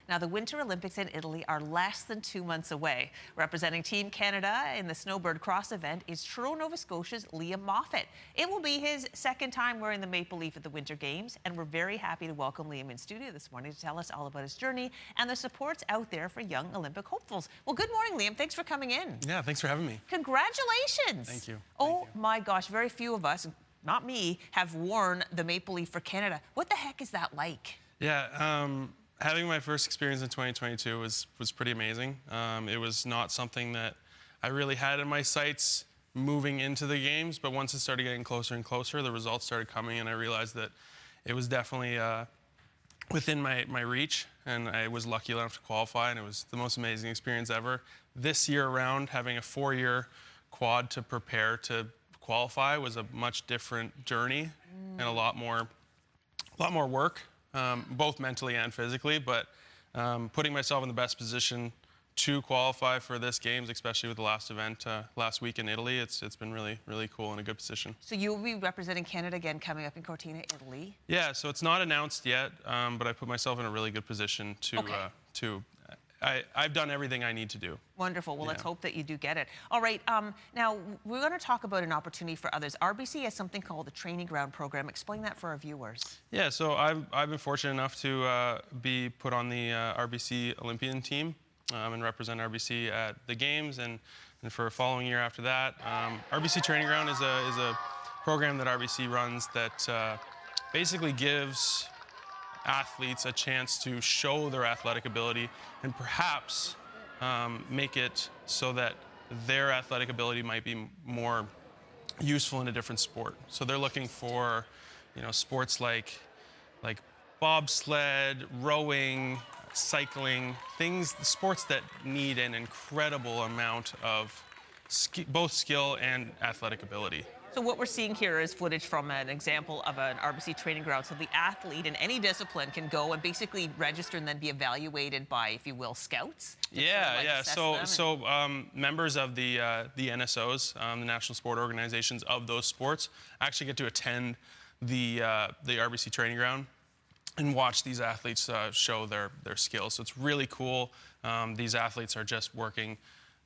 Now, the Winter Olympics in Italy are less than 2 months away. Representing Team Canada in the snowboard cross event is Truro, Nova Scotia's Liam Moffatt. It will be his second time wearing the maple leaf at the Winter Games, and we're very happy to welcome Liam in studio this morning to tell us all about his journey and the supports out there for young Olympic hopefuls. Well, good morning, Liam. Thanks for coming in. Yeah, thanks for having me. Congratulations. Thank you. Oh, my gosh. Very few of us, not me, have worn the maple leaf for Canada. What the heck is that like? Yeah, having my first experience in 2022 was pretty amazing. It was not something that I really had in my sights moving into the games, but once it started getting closer and closer, the results started coming, and I realized that it was definitely within my reach, and I was lucky enough to qualify, and it was the most amazing experience ever. This year around, having a 4-year quad to prepare to qualify was a much different journey and a lot more work. Both mentally and physically, but putting myself in the best position to qualify for this games, especially with the last event last week in Italy, it's been really cool and a good position. So you'll be representing Canada again coming up in Cortina, Italy. Yeah, so it's not announced yet, but I put myself in a really good position to I've done everything I need to do. Wonderful. Well, let's hope that you do get it. All right. Now, we're going to talk about an opportunity for others. RBC has something called the Training Ground Program. Explain that for our viewers. Yeah, so I've been fortunate enough to be put on the RBC Olympian team and represent RBC at the Games and for a following year after that. RBC Training Ground is a program that RBC runs that basically gives athletes a chance to show their athletic ability and perhaps make it so that their athletic ability might be more useful in a different sport. So they're looking for, sports like bobsled, rowing, cycling, sports that need an incredible amount of both skill and athletic ability. So what we're seeing here is footage from an example of an RBC training ground. So the athlete in any discipline can go and basically register and then be evaluated by, if you will, scouts. Yeah. So members of the NSOs, the National Sport Organizations of those sports, actually get to attend the RBC training ground and watch these athletes show their skills. So it's really cool. These athletes are just working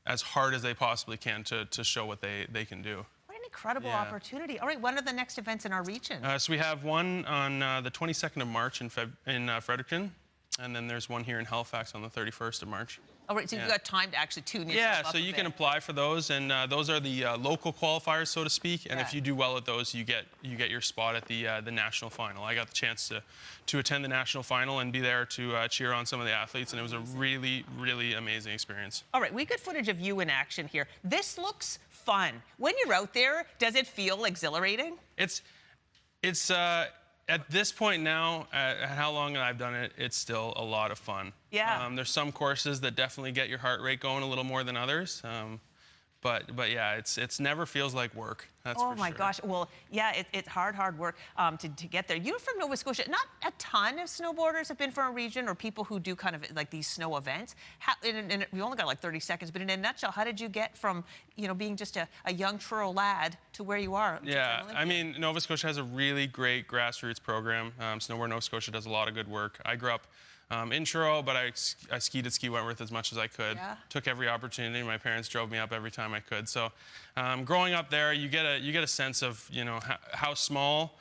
as hard as they possibly can to show what they can do. Incredible opportunity. All right, when are the next events in our region? So we have one on the 22nd of March in Fredericton, and then there's one here in Halifax on the 31st of March. All right, so you've got time to actually tune yourself up. Yeah, so you can apply for those, and those are the local qualifiers, so to speak. And if you do well at those, you get your spot at the national final. I got the chance to attend the national final and be there to cheer on some of the athletes, and it was a really amazing experience. All right, we got footage of you in action here. This looks fun. When you're out there, does it feel exhilarating? It's at this point now, at how long I've done it, it's still a lot of fun. Yeah. There's some courses that definitely get your heart rate going a little more than others. But yeah, it's never feels like work. That's for sure. Oh my gosh. Well, yeah, it's hard work to get there. You're from Nova Scotia. Not a ton of snowboarders have been from a region or people who do kind of like these snow events. And we only got like 30 seconds, but in a nutshell, how did you get from, being just a young Truro lad to where you are? Yeah, I mean, Nova Scotia has a really great grassroots program. Snowboard Nova Scotia does a lot of good work. I grew up in Truro, but I skied at Ski Wentworth as much as I could. Yeah. Took every opportunity. My parents drove me up every time I could. So, growing up there, you get a sense of how small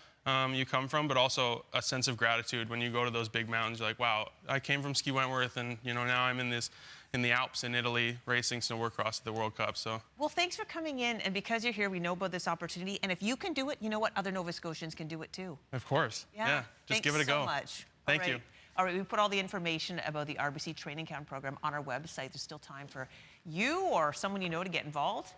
you come from, but also a sense of gratitude when you go to those big mountains. You're like, wow, I came from Ski Wentworth, and now I'm in the Alps in Italy racing snowboard cross at the World Cup. So. Well, thanks for coming in, and because you're here, we know about this opportunity. And if you can do it, you know what? Other Nova Scotians can do it too. Of course. Yeah. Just give it a go. Thanks so much. Thank you. All right, we put all the information about the RBC Training Camp program on our website. There's still time for you or someone you know to get involved.